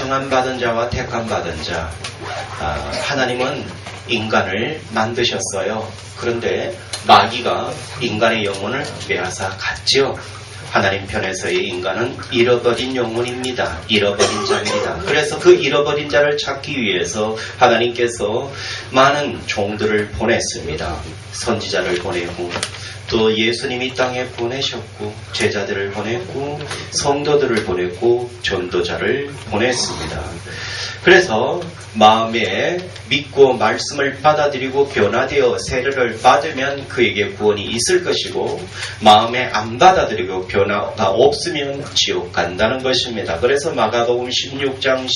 청함받은 자와 택함받은 자. 하나님은 인간을 만드셨어요. 그런데 마귀가 인간의 영혼을 빼앗아 갔죠. 하나님 편에서의 인간은 잃어버린 영혼입니다. 잃어버린 자입니다. 그래서 그 잃어버린 자를 찾기 위해서 하나님께서 많은 종들을 보냈습니다. 선지자를 보내고 또 예수님이 땅에 보내셨고 제자들을 보냈고 성도들을 보냈고 전도자를 보냈습니다. 그래서 마음에 믿고 말씀을 받아들이고 변화되어 세례를 받으면 그에게 구원이 있을 것이고 마음에 안 받아들이고 변화가 없으면 지옥 간다는 것입니다. 그래서 마가복음 16장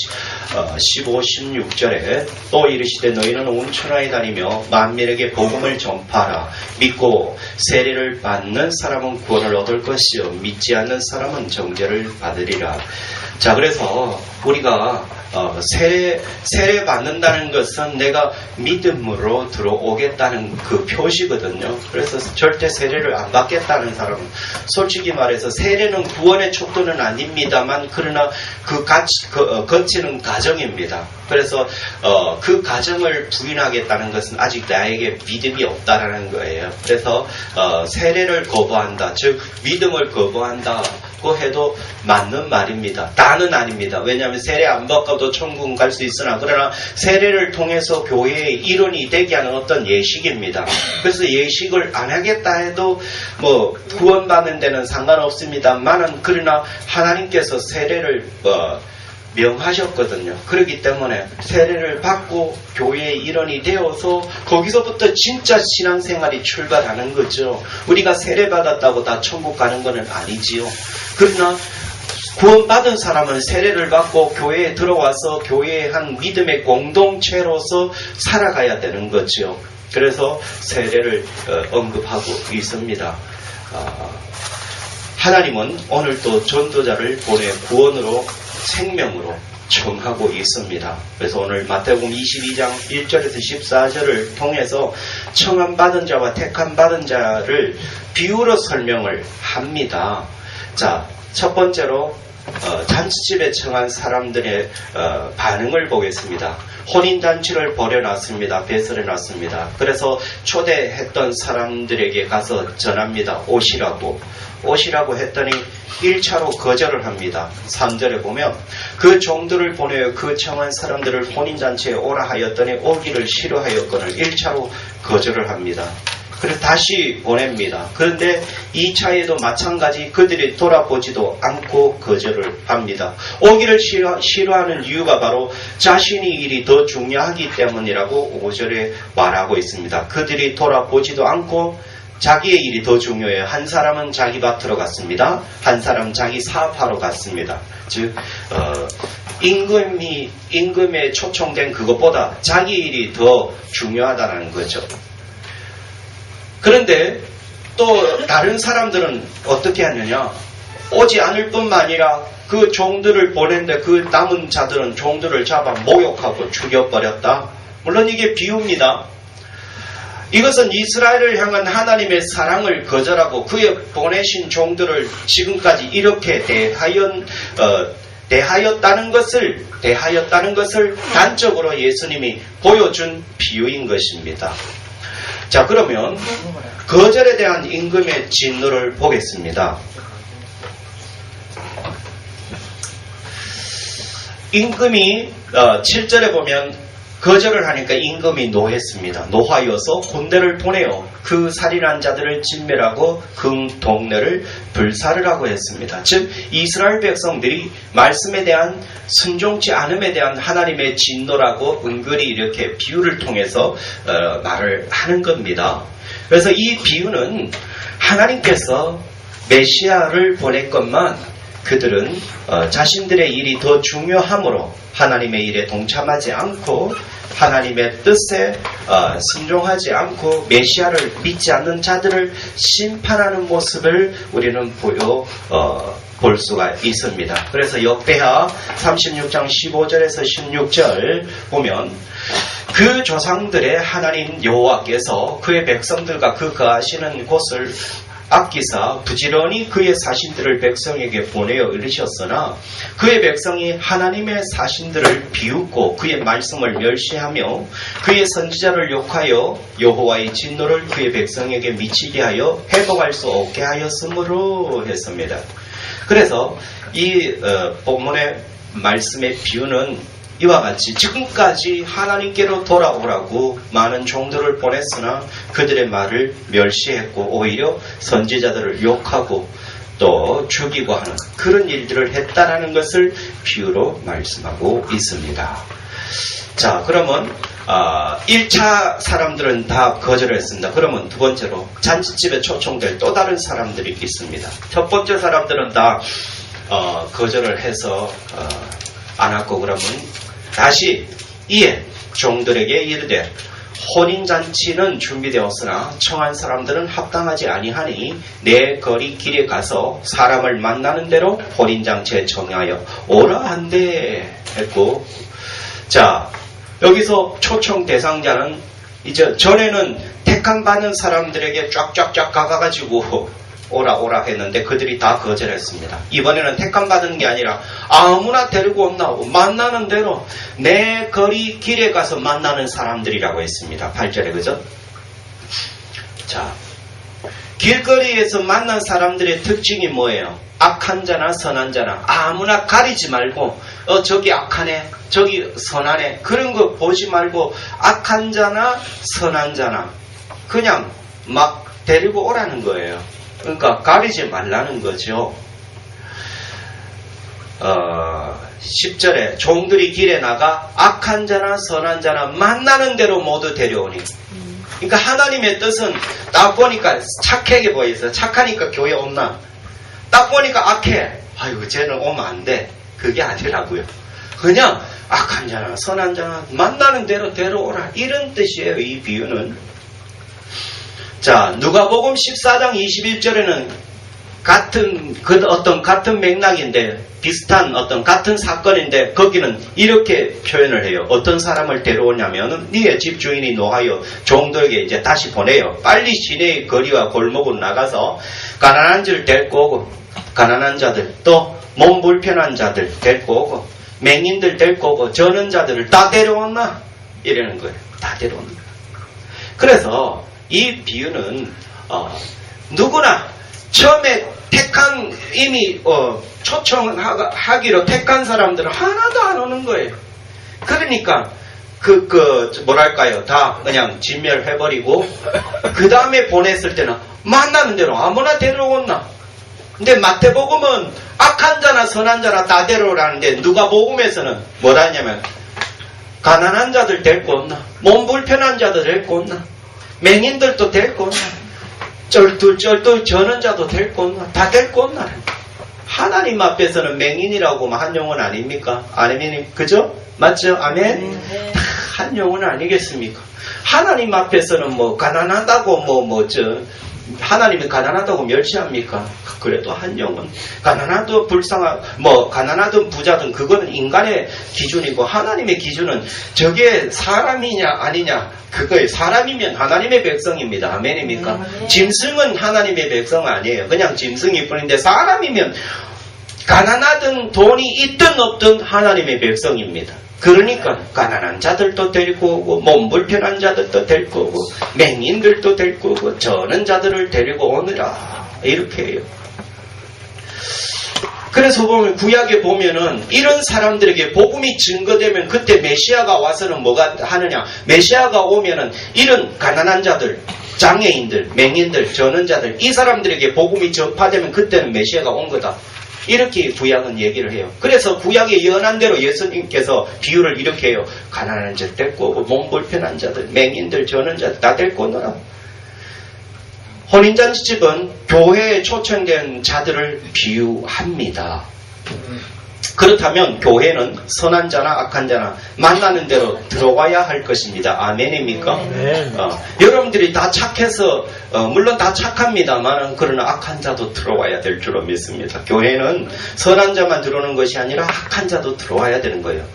15, 16절에 또 이르시되 너희는 온 천하에 다니며 만민에게 복음을 전파하라. 믿고 세례를 받는 사람은 구원을 얻을 것이요 믿지 않는 사람은 정죄를 받으리라. 자, 그래서 우리가 세례 받는다는 것은 내가 믿음으로 들어오겠다는 그 표시거든요. 그래서 절대 세례를 안 받겠다는 사람은 솔직히 말해서 세례는 구원의 촉도는 아닙니다만 그러나 거치는 과정입니다. 그래서 그 과정을 부인하겠다는 것은 아직 나에게 믿음이 없다라는 거예요. 그래서 세례를 거부한다, 즉 믿음을 거부한다고 해도 맞는 말입니다. 다는 아닙니다. 왜냐하면 세례 안 받고도 천국은 갈 수 있으나 그러나 세례를 통해서 교회의 일원이 되게 하는 어떤 예식입니다. 그래서 예식을 안 하겠다 해도 뭐 구원받는 데는 상관없습니다만은 그러나 하나님께서 세례를 명하셨거든요. 그렇기 때문에 세례를 받고 교회의 일원이 되어서 거기서부터 진짜 신앙생활이 출발하는 거죠. 우리가 세례 받았다고 다 천국 가는 것은 아니지요. 그러나 구원받은 사람은 세례를 받고 교회에 들어와서 교회의 한 믿음의 공동체로서 살아가야 되는 거죠. 그래서 세례를 언급하고 있습니다. 하나님은 오늘도 전도자를 보내 구원으로 생명으로 청하고 있습니다. 그래서 오늘 마태복음 22장 1절에서 14절을 통해서 청함받은 자와 택함받은 자를 비유로 설명을 합니다. 자, 첫 번째로 잔치집에 청한 사람들의 반응을 보겠습니다. 혼인잔치를 벌여놨습니다. 배설해놨습니다. 그래서 초대했던 사람들에게 가서 전합니다. 오시라고 했더니 1차로 거절을 합니다. 3절에 보면 그 종들을 보내어 그 청한 사람들을 혼인잔치에 오라 하였더니 오기를 싫어하였거늘 1차로 거절을 합니다. 그래서 다시 보냅니다. 그런데 2차에도 마찬가지 그들이 돌아보지도 않고 거절을 합니다. 오기를 싫어하는 이유가 바로 자신의 일이 더 중요하기 때문이라고 5절에 말하고 있습니다. 그들이 돌아보지도 않고 자기의 일이 더 중요해요. 한 사람은 자기 밭으로 갔습니다. 한 사람은 자기 사업하러 갔습니다. 즉 임금에 초청된 그것보다 자기 일이 더 중요하다는 거죠. 그런데 또 다른 사람들은 어떻게 하느냐, 오지 않을 뿐만 아니라 그 종들을 보냈는데 그 남은 자들은 종들을 잡아 모욕하고 죽여버렸다. 물론 이게 비유입니다. 이것은 이스라엘을 향한 하나님의 사랑을 거절하고 그의 보내신 종들을 지금까지 이렇게 대하였다는 것을 단적으로 예수님이 보여준 비유인 것입니다. 자, 그러면 거절에 대한 임금의 진노를 보겠습니다. 임금이 7절에 보면 거절을 하니까 임금이 노하여서 군대를 보내어 그 살인한 자들을 진멸하고 그 동네를 불사르라고 했습니다. 즉 이스라엘 백성들이 말씀에 대한 순종치 않음에 대한 하나님의 진노라고 은근히 이렇게 비유를 통해서 말을 하는 겁니다. 그래서 이 비유는 하나님께서 메시아를 보냈건만 그들은 자신들의 일이 더 중요하므로 하나님의 일에 동참하지 않고 하나님의 뜻에 순종하지 않고 메시아를 믿지 않는 자들을 심판하는 모습을 우리는 볼 수가 있습니다. 그래서 역대하 36장 15절에서 16절 보면 그 조상들의 하나님 여호와께서 그의 백성들과 그 거하시는 곳을 아끼사 부지런히 그의 사신들을 백성에게 보내어 이르셨으나 그의 백성이 하나님의 사신들을 비웃고 그의 말씀을 멸시하며 그의 선지자를 욕하여 여호와의 진노를 그의 백성에게 미치게 하여 회복할 수 없게 하였으므로 했습니다. 그래서 이 본문의 말씀의 비유는 이와 같이 지금까지 하나님께로 돌아오라고 많은 종들을 보냈으나 그들의 말을 멸시했고 오히려 선지자들을 욕하고 또 죽이고 하는 그런 일들을 했다라는 것을 비유로 말씀하고 있습니다. 자, 그러면 1차 사람들은 다 거절했습니다. 그러면 두 번째로 잔치집에 초청될 또 다른 사람들이 있습니다. 첫 번째 사람들은 다 거절을 해서 안 왔고, 그러면 다시 이에 종들에게 이르되 혼인잔치는 준비되었으나 청한 사람들은 합당하지 아니하니 내 거리 길에 가서 사람을 만나는 대로 혼인잔치에 청하여 오라 한대 했고, 자, 여기서 초청 대상자는 이제 전에는 택함받은 사람들에게 쫙쫙쫙 가가지고 오라 했는데 그들이 다 거절했습니다. 이번에는 택함받은 게 아니라 아무나 데리고 온다고 만나는 대로 내 거리 길에 가서 만나는 사람들이라고 했습니다. 8절에 그죠? 자, 길거리에서 만난 사람들의 특징이 뭐예요? 악한 자나 선한 자나 아무나 가리지 말고 저기 악하네 저기 선하네 그런 거 보지 말고 악한 자나 선한 자나 그냥 막 데리고 오라는 거예요. 그러니까 가리지 말라는 거죠. 10절에 종들이 길에 나가 악한 자나 선한 자나 만나는 대로 모두 데려오니. 그러니까 하나님의 뜻은 딱 보니까 착하게 보여서 착하니까 교회 온나. 딱 보니까 악해. 아이고 쟤는 오면 안 돼. 그게 아니라고요. 그냥 악한 자나 선한 자나 만나는 대로 데려오라. 이런 뜻이에요. 이 비유는. 자, 누가복음 14장 21절에는 같은 맥락인데 비슷한 같은 사건인데 거기는 이렇게 표현을 해요. 어떤 사람을 데려오냐면은 네의 집주인이 노하여 종들에게 이제 다시 보내요. 빨리 시내의 거리와 골목으로 나가서 가난한 자를 데리고 오고 가난한 자들 또 몸 불편한 자들 데리고 오고 맹인들 데리고 오고 저는 자들을 다 데려왔나? 이러는 거예요. 다 데려온다. 그래서 이 비유는 누구나 처음에 이미 초청하기로 택한 사람들은 하나도 안 오는 거예요. 그러니까 뭐랄까요, 다 그냥 진멸해버리고 그 다음에 보냈을 때는 만나는 대로 아무나 데려온나. 근데 마태복음은 악한 자나 선한 자나 다 데려오라는데 누가복음에서는 뭐라 하냐면 가난한 자들 데리고 온나, 몸 불편한 자들 데리고 온나, 맹인들도 데리고 온나, 쩔뚝 저는 자도 데리고 온나, 다 데리고 온나. 하나님 앞에서는 맹인이라고 한 용어는 아닙니까? 아멘, 그죠? 맞죠? 아멘? 한 용어는 아니겠습니까? 하나님 앞에서는 가난하다고 하나님이 가난하다고 멸시합니까? 그래도 한 영혼 가난하든 가난하든 부자든 그거는 인간의 기준이고 하나님의 기준은 저게 사람이냐 아니냐 그거에 사람이면 하나님의 백성입니다. 아멘입니까? 짐승은 하나님의 백성 아니에요. 그냥 짐승일 뿐인데 사람이면 가난하든 돈이 있든 없든 하나님의 백성입니다. 그러니까 가난한 자들도 데리고 오고 몸 불편한 자들도 데리고 오고 맹인들도 데리고 오고 저는 자들을 데리고 오느라 이렇게 해요. 그래서 보면 구약에 보면은 이런 사람들에게 복음이 증거되면 그때 메시아가 와서는 뭐가 하느냐, 메시아가 오면은 이런 가난한 자들, 장애인들, 맹인들, 저는 자들 이 사람들에게 복음이 전파되면 그때는 메시아가 온 거다. 이렇게 구약은 얘기를 해요. 그래서 구약에 예언한 대로 예수님께서 비유를 이렇게 해요. 가난한 자들 데리고 오고 몸 불편한 자들, 맹인들, 저는 자들 다 데리고 오너라. 혼인잔치집은 교회에 초청된 자들을 비유합니다. 그렇다면 교회는 선한 자나 악한 자나 만나는 대로 들어와야 할 것입니다. 아멘입니까? 여러분들이 다 착해서 물론 다 착합니다만 그러나 악한 자도 들어와야 될 줄로 믿습니다. 교회는 선한 자만 들어오는 것이 아니라 악한 자도 들어와야 되는 거예요.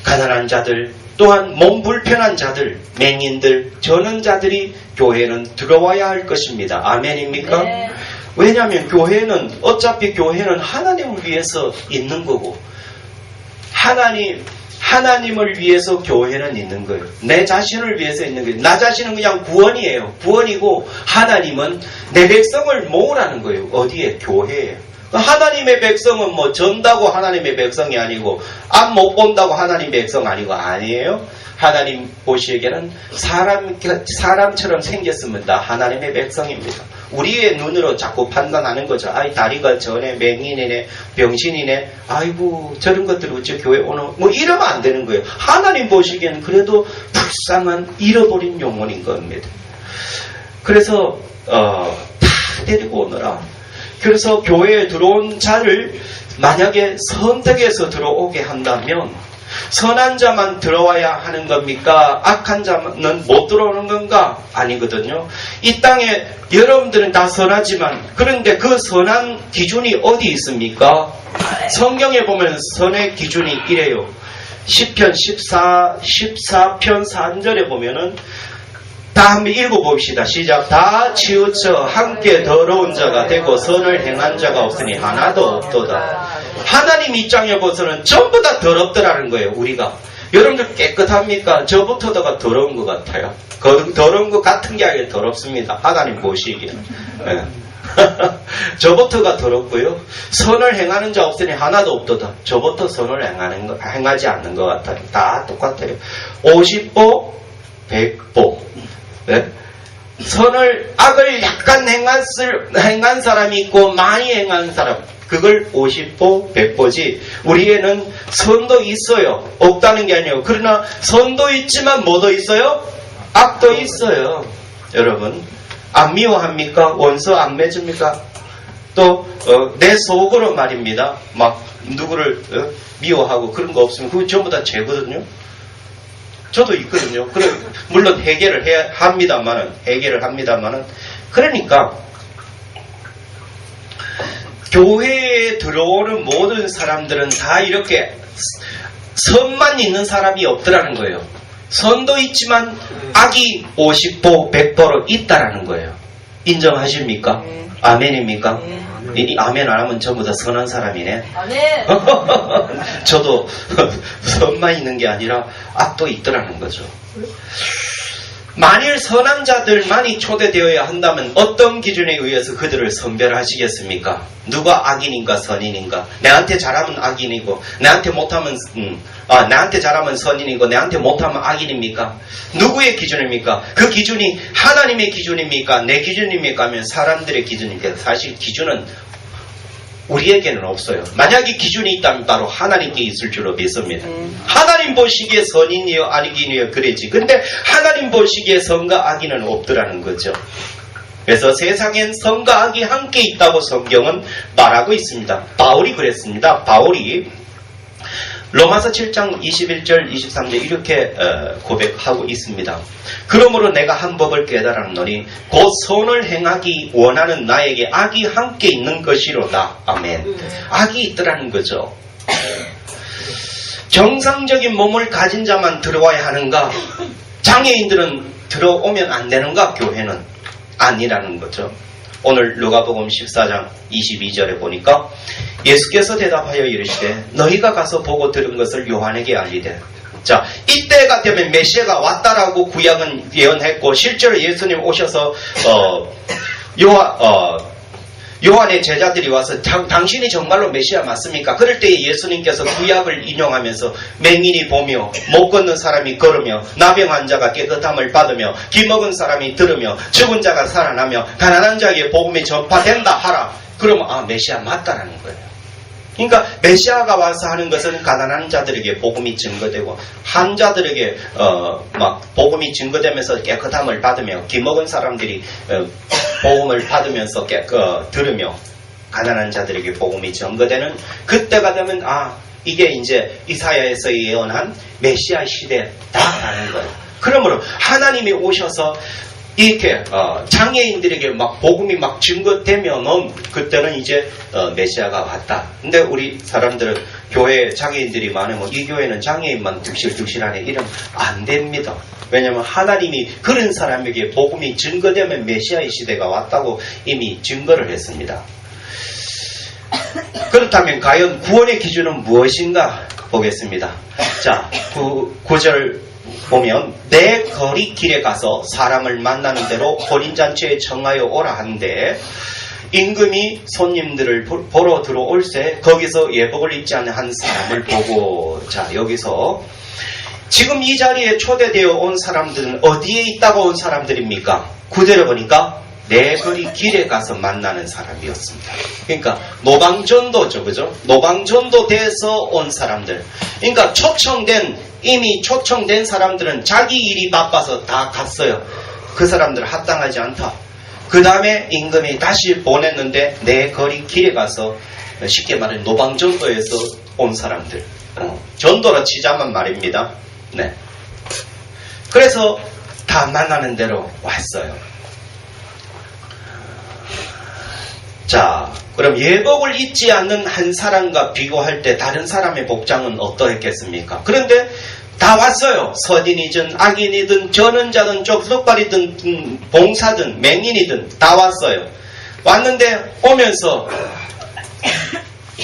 가난한 자들, 또한 몸 불편한 자들, 맹인들, 저는 자들이 교회는 들어와야 할 것입니다. 아멘입니까? 네. 왜냐하면 교회는 어차피 교회는 하나님을 위해서 있는 거고 하나님을 위해서 교회는 있는 거예요. 내 자신을 위해서 있는 거예요. 나 자신은 그냥 구원이에요. 구원이고 하나님은 내 백성을 모으라는 거예요. 어디에? 교회에. 하나님의 백성은 뭐 전다고 하나님의 백성이 아니고 앞 못 본다고 하나님의 백성 아니에요. 하나님 보시기에는 사람처럼 생겼으면 다 하나님의 백성입니다. 우리의 눈으로 자꾸 판단하는 거죠. 아이 다리가 저네, 맹인이네, 병신이네, 아이고 저런 것들 어째 교회 오는 뭐 이러면 안 되는 거예요. 하나님 보시기에는 그래도 불쌍한 잃어버린 영혼인 겁니다. 그래서 다 데리고 오너라. 그래서 교회에 들어온 자를 만약에 선택해서 들어오게 한다면 선한 자만 들어와야 하는 겁니까? 악한 자는 못 들어오는 건가? 아니거든요. 이 땅에 여러분들은 다 선하지만 그런데 그 선한 기준이 어디 있습니까? 성경에 보면 선의 기준이 이래요. 시편 14편 3절에 보면은 다 한번 읽어봅시다. 시작. 다 치우쳐 함께 더러운 자가 되고 선을 행한 자가 없으니 하나도 없도다. 하나님 입장에 보서는 전부 다 더럽더라는 거예요. 우리가. 여러분들 깨끗합니까? 저부터가 더러운 것 같아요. 더러운 것 같은 게 아니라 더럽습니다. 하나님 보시기에는. 네. 저부터가 더럽고요. 선을 행하는 자 없으니 하나도 없도다. 저부터 선을 행하지 않는 것 같아요. 다 똑같아요. 50보 100보. 네? 악을 약간 행한 사람이 있고 많이 행한 사람, 그걸 50보 100보지 우리에는 선도 있어요. 없다는 게 아니에요. 그러나 선도 있지만 뭐도 있어요? 악도 있어요. 여러분 안 미워합니까? 원수 안 맺습니까? 또 내 속으로 말입니다. 막 누구를 미워하고 그런 거 없으면 그거 전부 다 죄거든요. 저도 있거든요. 물론 해결을 해야 합니다만은, 그러니까, 교회에 들어오는 모든 사람들은 다 이렇게 선만 있는 사람이 없더라는 거예요. 선도 있지만 악이 50보, 100보로 있다라는 거예요. 인정하십니까? 아멘입니까? 아멘 안 하면 전부 다 선한 사람이네. 아멘. 저도 선만 있는 게 아니라 악도 있더라는 거죠. 만일 선한 자들만이 초대되어야 한다면 어떤 기준에 의해서 그들을 선별하시겠습니까? 누가 악인인가 선인인가? 내한테 잘하면 악인이고 나한테 잘하면 선인이고 내한테 못하면 악인입니까? 누구의 기준입니까? 그 기준이 하나님의 기준입니까? 내 기준입니까? 하면 사람들의 기준입니까? 사실 기준은 우리에게는 없어요. 만약에 기준이 있다면 바로 하나님께 있을 줄로 믿습니다. 하나님 보시기에 선인이요 악인이요 그래지. 근데 하나님 보시기에 선과 악인은 없더라는 거죠. 그래서 세상엔 선과 악이 함께 있다고 성경은 말하고 있습니다. 바울이 그랬습니다. 바울이 로마서 7장 21절 23절 이렇게 고백하고 있습니다. 그러므로 내가 한 법을 깨달았노니 곧 선을 행하기 원하는 나에게 악이 함께 있는 것이로다. 아멘. 악이 있더라는 거죠. 정상적인 몸을 가진 자만 들어와야 하는가? 장애인들은 들어오면 안 되는가? 교회는 아니라는 거죠. 오늘 누가복음 14장 22절에 보니까 예수께서 대답하여 이르시되 너희가 가서 보고 들은 것을 요한에게 알리되. 자, 이때가 되면 메시아가 왔다라고 구약은 예언했고 실제로 예수님 오셔서 요한의 제자들이 와서 당신이 정말로 메시아 맞습니까? 그럴 때 예수님께서 구약을 인용하면서 맹인이 보며 못 걷는 사람이 걸으며 나병 환자가 깨끗함을 받으며 기먹은 사람이 들으며 죽은 자가 살아나며 가난한 자에게 복음이 전파된다 하라. 그러면 메시아 맞다라는 거예요. 그러니까 메시아가 와서 하는 것은 가난한 자들에게 복음이 증거되고 환자들에게 막 복음이 증거되면서 깨끗함을 받으며 기먹은 사람들이 복음을 받으면서 들으며 가난한 자들에게 복음이 증거되는 그때가 되면 이게 이제 이사야에서 예언한 메시아 시대다라는 거예요. 그러므로 하나님이 오셔서 이렇게 장애인들에게 막 복음이 막 증거되면은 그때는 이제 메시아가 왔다. 근데 우리 사람들은 교회 장애인들이 많으면 이 교회는 장애인만 득실득실하네 이러면 안 됩니다. 왜냐하면 하나님이 그런 사람에게 복음이 증거되면 메시아의 시대가 왔다고 이미 증거를 했습니다. 그렇다면 과연 구원의 기준은 무엇인가 보겠습니다. 자, 9절 보면 내 거리 길에 가서 사람을 만나는 대로 혼인잔치에 청하여 오라 하는데 임금이 손님들을 보러 들어올세 거기서 예복을 입지 않은 한 사람을 보고, 자, 여기서 지금 이 자리에 초대되어 온 사람들은 어디에 있다가 온 사람들입니까? 9절에 보니까 내 거리 길에 가서 만나는 사람이었습니다. 그러니까 노방전도죠, 그죠? 노방전도 돼서 온 사람들. 그러니까 이미 초청된 사람들은 자기 일이 바빠서 다 갔어요. 그 사람들 합당하지 않다. 그 다음에 임금이 다시 보냈는데 내 거리 길에 가서, 쉽게 말해 노방전도에서 온 사람들, 전도로 치자만 말입니다. 네. 그래서 다 만나는 대로 왔어요. 자, 그럼 예복을 입지 않는 한 사람과 비교할 때 다른 사람의 복장은 어떠했겠습니까? 그런데 다 왔어요. 서딘이든 악인이든 전원자든 쪽석발이든 봉사든 맹인이든 다 왔어요. 왔는데 오면서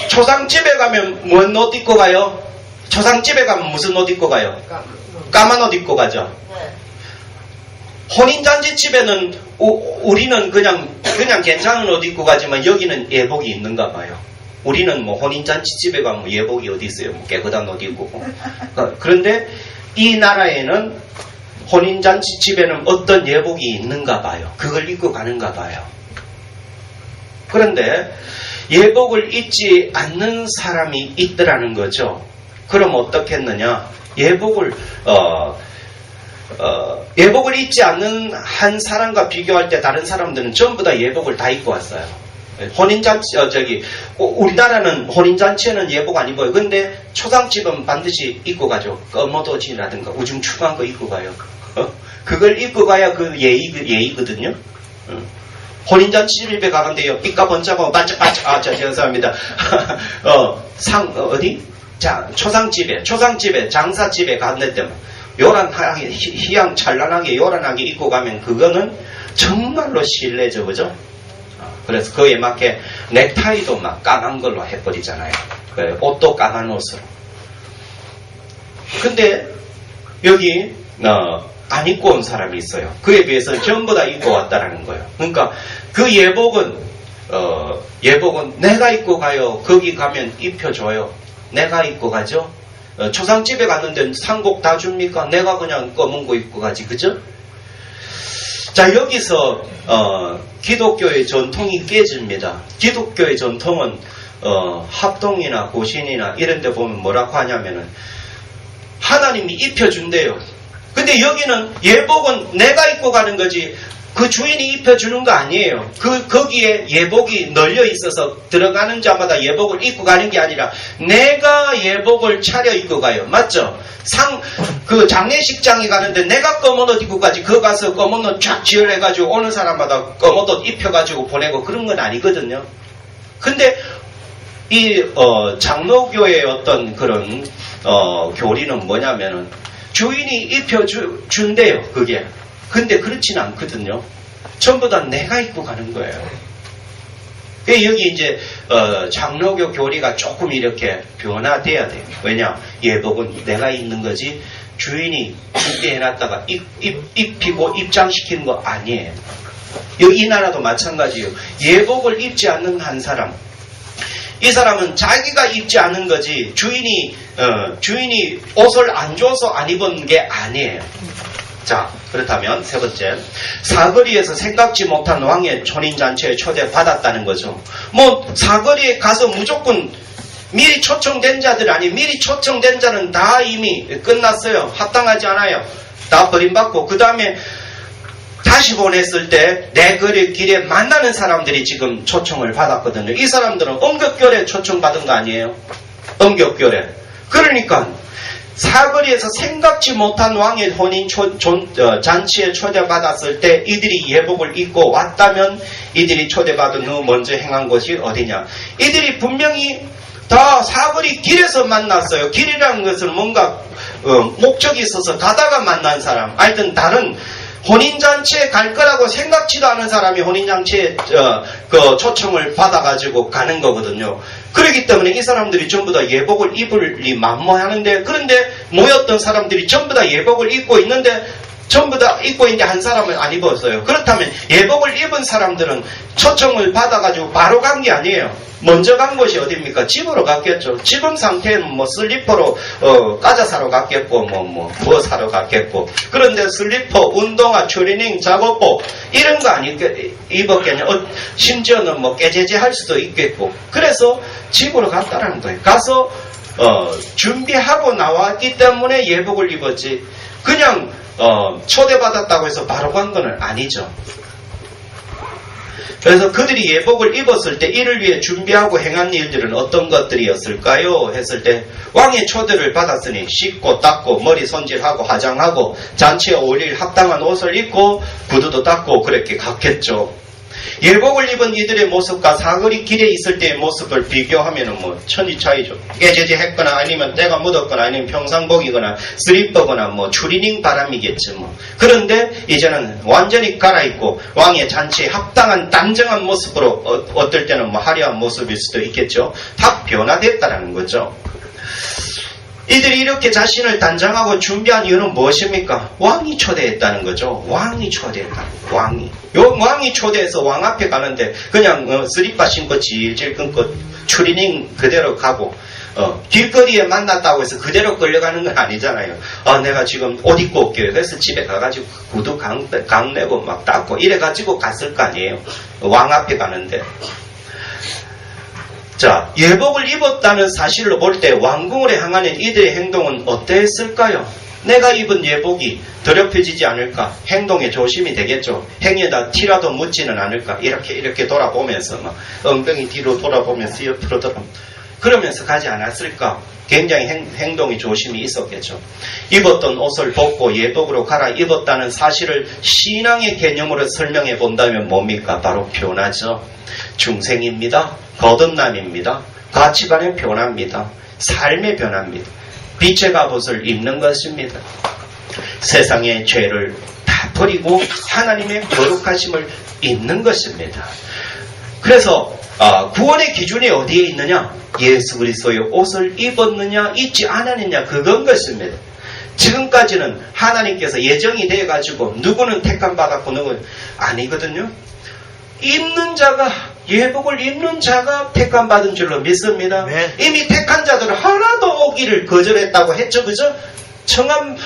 초상집에 가면 뭔 옷 입고 가요? 초상집에 가면 무슨 옷 입고 가요? 까만 옷 입고 가죠. 혼인잔치집에는 우리는 그냥 괜찮은 옷 입고 가지만 여기는 예복이 있는가 봐요. 우리는 뭐 혼인잔치집에 가면 예복이 어디 있어요? 뭐 깨끗한 옷 입고. 그런데 이 나라에는 혼인잔치집에는 어떤 예복이 있는가 봐요. 그걸 입고 가는가 봐요. 그런데 예복을 입지 않는 사람이 있더라는 거죠. 그럼 어떻겠느냐? 예복을 입지 않는 한 사람과 비교할 때 다른 사람들은 전부 다 예복을 다 입고 왔어요. 혼인잔치, 우리나라는 혼인잔치에는 예복 안 입어요. 근데 초상집은 반드시 입고 가죠. 검어도지라든가 우중충한 거 입고 가요. 그걸 입고 가야 그 예의거든요. 혼인잔치집에 가는데요. 삐까번쩍하고 반짝반짝, 죄송합니다. 어디? 자, 초상집에, 장사집에 갔는데, 요란하게, 희양찬란하게, 요란하게 입고 가면 그거는 정말로 실례죠, 그죠? 그래서 그에 맞게 넥타이도 막 까만 걸로 해버리잖아요. 옷도 까만 옷으로. 근데 여기 안 입고 온 사람이 있어요. 그에 비해서 전부 다 입고 왔다라는 거예요. 그러니까 그 예복은 내가 입고 가요. 거기 가면 입혀줘요. 내가 입고 가죠. 초상집에 갔는데 상복 다 줍니까? 내가 그냥 검은 거 입고 가지, 그죠? 자, 여기서 기독교의 전통이 깨집니다. 기독교의 전통은 합동이나 고신이나 이런 데 보면 뭐라고 하냐면은 하나님이 입혀준대요. 근데 여기는 예복은 내가 입고 가는 거지 그 주인이 입혀주는 거 아니에요. 거기에 예복이 널려 있어서 들어가는 자마다 예복을 입고 가는 게 아니라 내가 예복을 차려 입고 가요. 맞죠? 그 장례식장에 가는데 내가 검은 옷 입고 가지, 그 가서 검은 옷 쫙 지혈해가지고 오는 사람마다 검은 옷 입혀가지고 보내고 그런 건 아니거든요. 근데 이 장로교의 어떤 그런 교리는 뭐냐면은 주인이 입혀준대요, 그게. 근데 그렇진 않거든요. 전부 다 내가 입고 가는 거예요. 여기 이제 장로교 교리가 조금 이렇게 변화돼야 돼요. 왜냐? 예복은 내가 입는 거지 주인이 준비해놨다가 입히고 입장시키는 거 아니에요. 이 나라도 마찬가지예요. 예복을 입지 않는 한 사람, 이 사람은 자기가 입지 않은 거지 주인이 옷을 안 줘서 안 입은 게 아니에요. 자, 그렇다면 세 번째, 사거리에서 생각지 못한 왕의 혼인잔치에 초대받았다는 거죠. 뭐 사거리에 가서 무조건 미리 초청된 자들 아니, 미리 초청된 자는 다 이미 끝났어요. 합당하지 않아요. 다 버림받고 그 다음에 다시 보냈을 때 내 거리 길에 만나는 사람들이 지금 초청을 받았거든요. 이 사람들은 엄격결에 초청받은 거 아니에요? 엄격결에. 그러니까 사거리에서 생각지 못한 왕의 혼인 잔치에 초대받았을 때 이들이 예복을 입고 왔다면 이들이 초대받은 후 먼저 행한 것이 어디냐? 이들이 분명히 다 사거리 길에서 만났어요. 길이라는 것은 뭔가 목적이 있어서 가다가 만난 사람. 하여튼 다른 혼인잔치에 갈 거라고 생각지도 않은 사람이 혼인잔치에 그 초청을 받아가지고 가는 거거든요. 그렇기 때문에 이 사람들이 전부 다 예복을 입을리 만무하는데, 그런데 모였던 사람들이 전부 다 예복을 입고 있는데 전부 다 입고 있는데 한 사람은 안 입었어요. 그렇다면 예복을 입은 사람들은 초청을 받아가지고 바로 간 게 아니에요. 먼저 간 곳이 어디입니까? 집으로 갔겠죠. 지금 상태는 뭐 슬리퍼로 까자 사러 갔겠고 뭐 사러 갔겠고, 그런데 슬리퍼, 운동화, 추리닝, 작업복 이런 거 안 입었겠냐. 심지어는 뭐 깨제제 할 수도 있겠고. 그래서 집으로 갔다라는 거예요. 가서 준비하고 나왔기 때문에 예복을 입었지, 그냥 초대받았다고 해서 바로 간 건 아니죠. 그래서 그들이 예복을 입었을 때 이를 위해 준비하고 행한 일들은 어떤 것들이었을까요? 했을 때 왕의 초대를 받았으니 씻고 닦고 머리 손질하고 화장하고 잔치에 어울릴 합당한 옷을 입고 구두도 닦고 그렇게 갔겠죠. 예복을 입은 이들의 모습과 사거리 길에 있을 때의 모습을 비교하면 뭐 천지 차이죠. 깨제제 했거나 아니면 때가 묻었거나 아니면 평상복이거나 슬리퍼거나 뭐 추리닝 바람이겠지 뭐. 그런데 이제는 완전히 갈아입고 왕의 잔치에 합당한 단정한 모습으로 어떨 때는 뭐 화려한 모습일 수도 있겠죠. 다 변화됐다라는 거죠. 이들이 이렇게 자신을 단장하고 준비한 이유는 무엇입니까? 왕이 초대했다는 거죠. 왕이 초대했다. 왕이 초대해서 왕 앞에 가는데 그냥 슬리퍼 신고 질질 끊고 추리닝 그대로 가고 길거리에 만났다고 해서 그대로 끌려가는 건 아니잖아요. 내가 지금 옷 입고 올게요. 그래서 집에 가가지고 구두 강내고 막 닦고 이래가지고 갔을 거 아니에요. 왕 앞에 가는데. 자, 예복을 입었다는 사실로 볼 때 왕궁으로 향하는 이들의 행동은 어땠을까요? 내가 입은 예복이 더럽혀지지 않을까? 행동에 조심이 되겠죠. 행위에다 티라도 묻지는 않을까? 이렇게 돌아보면서 막 엉덩이 뒤로 돌아보면서 옆으로 그러면서 가지 않았을까? 굉장히 행동이 조심이 있었겠죠. 입었던 옷을 벗고 예복으로 갈아입었다는 사실을 신앙의 개념으로 설명해 본다면 뭡니까? 바로 변화죠. 중생입니다. 거듭남입니다. 가치관의 변화입니다. 삶의 변화입니다. 빛의 갑옷을 입는 것입니다. 세상의 죄를 다 버리고 하나님의 거룩하심을 입는 것입니다. 그래서 구원의 기준이 어디에 있느냐? 예수 그리스도의 옷을 입었느냐 입지 않았느냐, 그건 것입니다. 지금까지는 하나님께서 예정이 되어가지고 누구는 택함 받았고 누구는 아니거든요. 입는 자가, 예복을 입는 자가 택함 받은 줄로 믿습니다. 네. 이미 택한 자들은 하나도 오기를 거절했다고 했죠. 그죠? 청함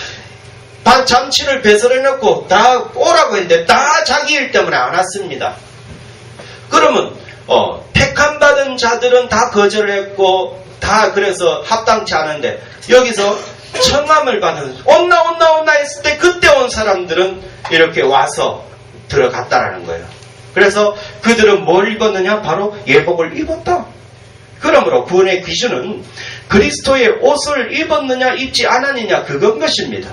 잔치를 배설해놓고 다 오라고 했는데 다 자기 일 때문에 안 왔습니다. 그러면 택함 받은 자들은 다 거절했고 다 그래서 합당치 않은데 여기서 청함을 받은 온나 했을 때 그때 온 사람들은 이렇게 와서 들어갔다라는 거예요. 그래서 그들은 뭘 입었느냐? 바로 예복을 입었다. 그러므로 구원의 기준은 그리스도의 옷을 입었느냐 입지 않았느냐, 그건 것입니다.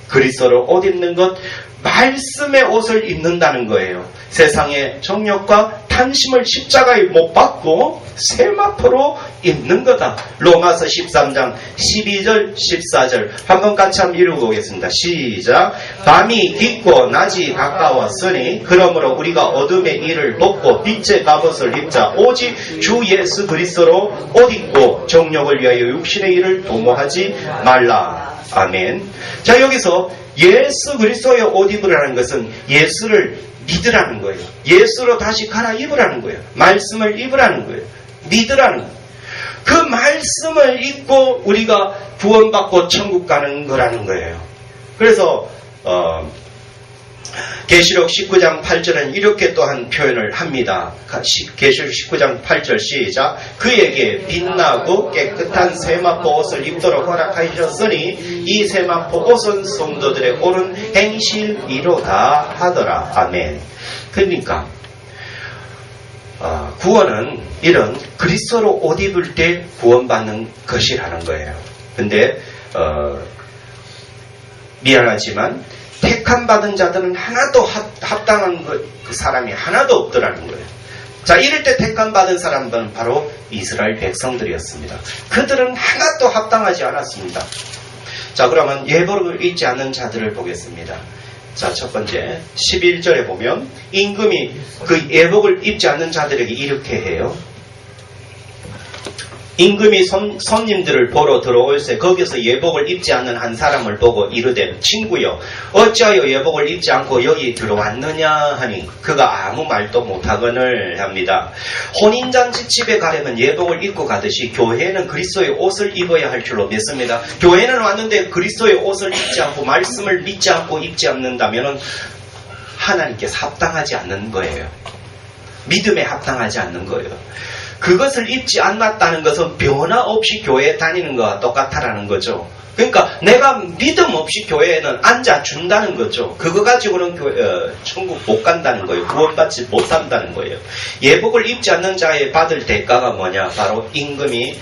그리스도로 옷 입는 것, 말씀의 옷을 입는다는 거예요. 세상의 정욕과 탐심을 십자가에 못 박고 세마포로 입는 거다. 로마서 13장 12절 14절 한번 같이 한번 읽어보겠습니다. 시작. 밤이 깊고 낮이 가까웠으니 그러므로 우리가 어둠의 일을 벗고 빛의 갑옷을 입자. 오직 주 예수 그리스도로 옷 입고 정욕을 위하여 육신의 일을 도모하지 말라. 아멘. 자, 여기서 예수 그리스도의 옷 입으라는 것은 예수를 믿으라는 거예요. 예수로 다시 갈아입으라는 거예요. 말씀을 입으라는 거예요. 믿으라는 거예요. 그 말씀을 입고 우리가 구원받고 천국 가는 거라는 거예요. 그래서 계시록 19장 8절은 이렇게 또한 표현을 합니다. 계시록 19장 8절 시작. 그에게 빛나고 깨끗한 세마포 옷을 입도록 허락하셨으니 이 세마포 옷은 성도들의 옳은 행실이로다 하더라. 아멘. 그러니까 구원은 이런 그리스도로 옷 입을 때 구원받는 것이라는 거예요. 근데 미안하지만 택함 받은 자들은 하나도 합당한 그 사람이 하나도 없더라는 거예요. 자, 이럴 때 택함받은 사람들은 바로 이스라엘 백성들이었습니다. 그들은 하나도 합당하지 않았습니다. 자, 그러면 예복을 입지 않는 자들을 보겠습니다. 자, 첫 번째 11절에 보면 임금이 그 예복을 입지 않는 자들에게 이렇게 해요. 임금이 손님들을 보러 들어올세 거기서 예복을 입지 않는 한 사람을 보고 이르되 친구여 어찌하여 예복을 입지 않고 여기 들어왔느냐 하니 그가 아무 말도 못하거늘 합니다. 혼인잔치 집에 가려면 예복을 입고 가듯이 교회는 그리스도의 옷을 입어야 할 줄로 믿습니다. 교회는 왔는데 그리스도의 옷을 입지 않고 말씀을 믿지 않고 입지 않는다면 하나님께서 합당하지 않는 거예요. 믿음에 합당하지 않는 거예요. 그것을 입지 않았다는 것은 변화 없이 교회에 다니는 것과 똑같다라는 거죠. 그러니까 내가 믿음 없이 교회에는 앉아준다는 거죠. 그거 가지고는 천국 못 간다는 거예요. 구원받지 못한다는 거예요. 예복을 입지 않는 자의 받을 대가가 뭐냐? 바로 임금이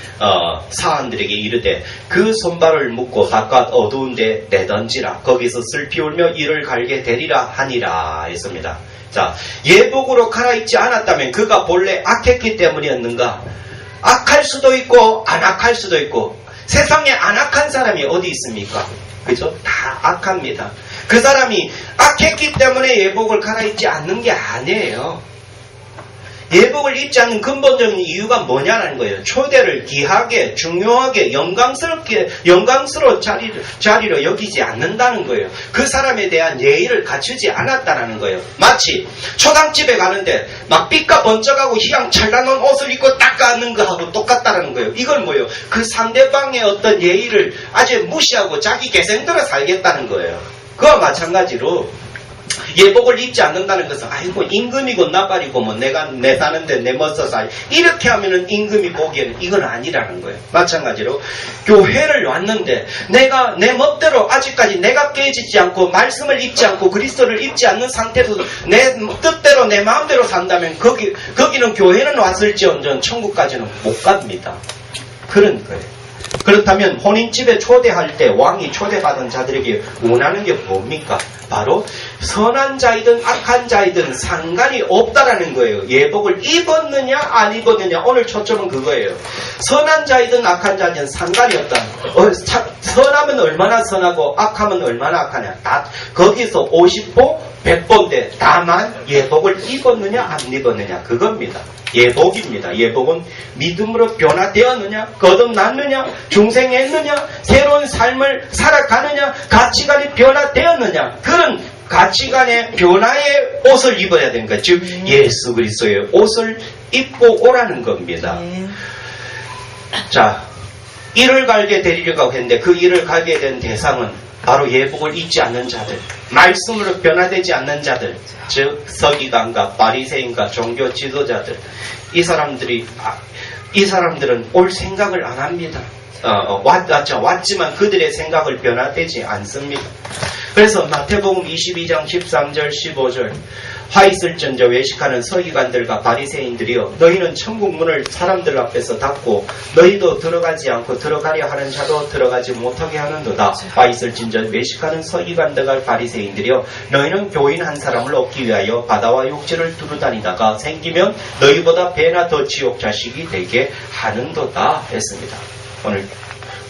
사환들에게 이르되 그 손발을 묶고 바깥 어두운 데 내던지라. 거기서 슬피 울며 이를 갈게 되리라 하니라 했습니다. 자, 예복으로 갈아입지 않았다면 그가 본래 악했기 때문이었는가? 악할 수도 있고 안 악할 수도 있고 세상에 안 악한 사람이 어디 있습니까? 그죠? 다 악합니다. 그 사람이 악했기 때문에 예복을 갈아입지 않는 게 아니에요. 예복을 입지 않는 근본적인 이유가 뭐냐는 거예요. 초대를 귀하게, 중요하게, 영광스러운 자리로 여기지 않는다는 거예요. 그 사람에 대한 예의를 갖추지 않았다는 거예요. 마치 초당집에 가는데 막 빛과 번쩍하고 희양 찬란한 옷을 입고 닦아하는 거하고 똑같다는 거예요. 이건 뭐예요? 그 상대방의 어떤 예의를 아주 무시하고 자기 개성대로 살겠다는 거예요. 그와 마찬가지로 예복을 입지 않는다는 것은 아이고 임금이고 나발이고 뭐 내가 내 사는데 내 멋서 살 이렇게 하면은 임금이 보기에는 이건 아니라는 거예요. 마찬가지로 교회를 왔는데 내가 내 멋대로 아직까지 내가 깨지지 않고 말씀을 입지 않고 그리스도를 입지 않는 상태에서 내 뜻대로 내 마음대로 산다면 거기는 교회는 왔을지언정 천국까지는 못 갑니다. 그런 거예요. 그렇다면 혼인집에 초대할 때 왕이 초대받은 자들에게 원하는 게 뭡니까? 바로 선한 자이든 악한 자이든 상관이 없다라는 거예요. 예복을 입었느냐 안 입었느냐 오늘 초점은 그거예요. 선한 자이든 악한 자이든 상관이 없다. 선하면 얼마나 선하고 악하면 얼마나 악하냐. 다 거기서 50보 100보인데 다만 예복을 입었느냐 안 입었느냐 그겁니다. 예복입니다. 예복은 믿음으로 변화되었느냐, 거듭났느냐, 중생했느냐, 새로운 삶을 살아가느냐, 가치관이 변화되었느냐, 그런 가치관의 변화의 옷을 입어야 되는 거예요. 즉 예수 그리스도의 옷을 입고 오라는 겁니다. 자, 이를 갈게 되리려고 했는데 그 이를 갈게 된 대상은 바로 예복을 입지 않는 자들, 말씀으로 변화되지 않는 자들, 즉 서기관과 바리새인과 종교 지도자들, 이 사람들은 올 생각을 안 합니다. 왔지만 그들의 생각을 변화되지 않습니다. 그래서 마태복음 22장 13절 15절 화 있을전저 외식하는 서기관들과 바리새인들이여 너희는 천국 문을 사람들 앞에서 닫고 너희도 들어가지 않고 들어가려 하는 자도 들어가지 못하게 하는도다. 화 있을진저 외식하는 서기관들과 바리새인들이여 너희는 교인 한 사람을 얻기 위하여 바다와 육지를 두루다니다가 생기면 너희보다 배나 더 지옥 자식이 되게 하는도다 했습니다. 오늘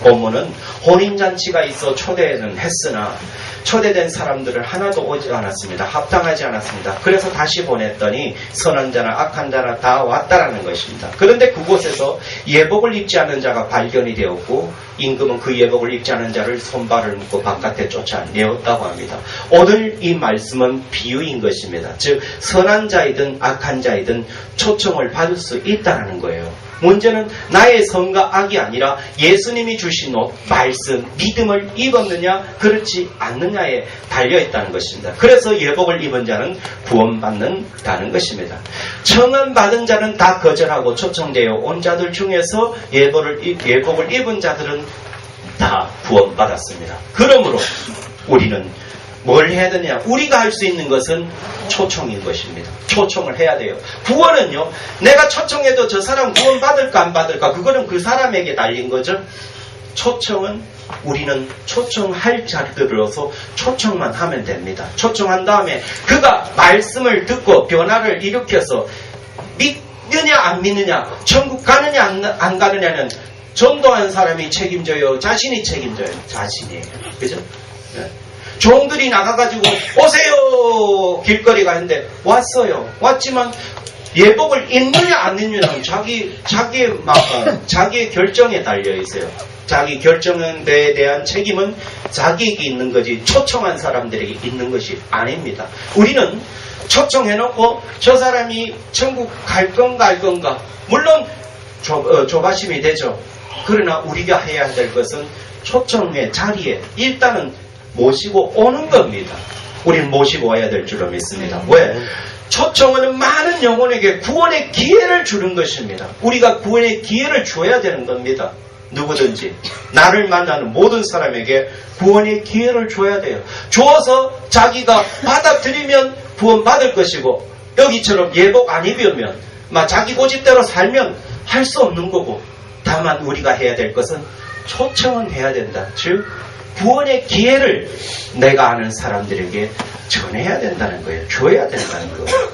본문은 혼인잔치가 있어 초대는 했으나 초대된 사람들은 하나도 오지 않았습니다. 합당하지 않았습니다. 그래서 다시 보냈더니 선한 자나 악한 자나 다 왔다라는 것입니다. 그런데 그곳에서 예복을 입지 않은 자가 발견이 되었고 임금은 그 예복을 입지 않은 자를 손발을 묶고 바깥에 쫓아내었다고 합니다. 오늘 이 말씀은 비유인 것입니다. 즉 선한 자이든 악한 자이든 초청을 받을 수 있다는 거예요. 문제는 나의 선과 악이 아니라 예수님이 주신 옷, 말씀, 믿음을 입었느냐 그렇지 않느냐에 달려있다는 것입니다. 그래서 예복을 입은 자는 구원받는다는 것입니다. 청원받은 자는 다 거절하고 초청되어 온 자들 중에서 예복을 입은 자들은 다 구원받았습니다. 그러므로 우리는 뭘 해야 되냐? 우리가 할 수 있는 것은 초청인 것입니다. 초청을 해야 돼요. 구원은요, 내가 초청해도 저 사람 구원 받을까 안 받을까 그거는 그 사람에게 달린 거죠. 초청은 우리는 초청할 자들로서 초청만 하면 됩니다. 초청한 다음에 그가 말씀을 듣고 변화를 일으켜서 믿느냐 안 믿느냐, 천국 가느냐 안 가느냐는 전도한 사람이 책임져요, 자신이 책임져요? 자신이에요. 그죠? 네. 종들이 나가가지고 오세요 길거리가 했는데 왔어요. 왔지만 예복을 입느냐 안 입느냐는 자기의 결정에 달려 있어요. 자기 결정에 대한 책임은 자기에게 있는 거지 초청한 사람들에게 있는 것이 아닙니다. 우리는 초청해놓고 저 사람이 천국 갈 건가 물론 조바심이 되죠. 그러나 우리가 해야 될 것은 초청의 자리에 일단은 모시고 오는 겁니다. 우리는 모시고 와야 될 줄로 믿습니다. 왜? 초청은 많은 영혼에게 구원의 기회를 주는 것입니다. 우리가 구원의 기회를 줘야 되는 겁니다. 누구든지 나를 만나는 모든 사람에게 구원의 기회를 줘야 돼요. 줘서 자기가 받아들이면 구원 받을 것이고, 여기처럼 예복 안 입으면 자기 고집대로 살면 할 수 없는 거고, 다만 우리가 해야 될 것은 초청은 해야 된다. 즉 구원의 기회를 내가 아는 사람들에게 전해야 된다는 거예요. 줘야 된다는 거예요.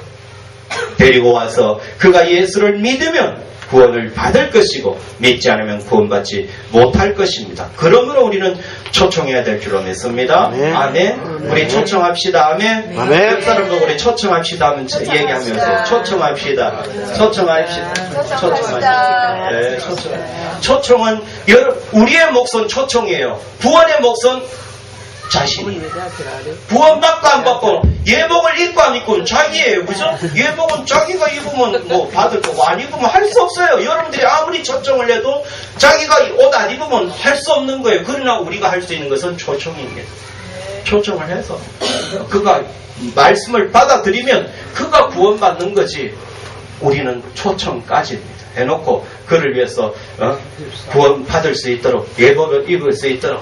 데리고 와서 그가 예수를 믿으면 구원을 받을 것이고, 믿지 않으면 구원받지 못할 것입니다. 그러므로 우리는 초청해야 될 줄로 믿습니다. 아멘. 우리 초청합시다. 아멘. 옆 사람도 우리 초청합시다 하면 얘기하면서 초청합시다. 네, 초청은 우리의 몫은 초청이에요. 구원의 몫은 자신이. 구원받고 안 받고, 예복을 입고 안 입고는 자기예요. 그죠? 예복은 자기가 입으면 받을 거고, 안 입으면 할 수 없어요. 여러분들이 아무리 초청을 해도 자기가 옷 안 입으면 할 수 없는 거예요. 그러나 우리가 할 수 있는 것은 초청입니다. 초청을 해서 그가 말씀을 받아들이면 그가 구원받는 거지, 우리는 초청까지입니다. 해놓고 그를 위해서 구원 받을 수 있도록, 예복을 입을 수 있도록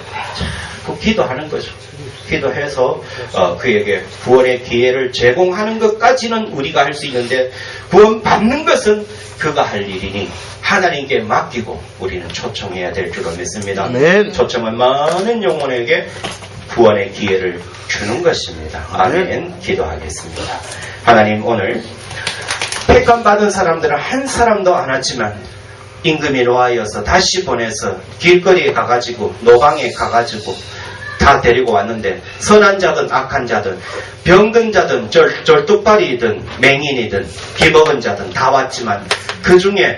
그 기도하는 거죠. 기도해서 그에게 구원의 기회를 제공하는 것까지는 우리가 할 수 있는데, 구원 받는 것은 그가 할 일이니 하나님께 맡기고 우리는 초청해야 될 줄로 믿습니다. 초청은 많은 영혼에게 구원의 기회를 주는 것입니다. 아멘. 기도하겠습니다. 하나님, 오늘 택함 받은 사람들은 한 사람도 안 왔지만 임금이 노하여서 다시 보내서 길거리에 가가지고, 노방에 가가지고 다 데리고 왔는데, 선한 자든 악한 자든 병든 자든 절뚝발이든 맹인이든 기먹은 자든 다 왔지만, 그 중에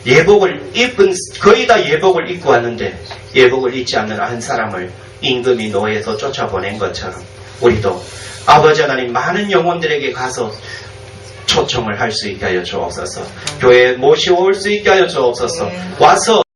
예복을 입은, 거의 다 예복을 입고 왔는데 예복을 입지 않는 한 사람을 임금이 노해서 쫓아보낸 것처럼, 우리도 아버지 하나님 많은 영혼들에게 가서 초청을 할 수 있게 하여 주옵소서. 교회에 모시고 올 수 있게 하여 주옵소서. 와서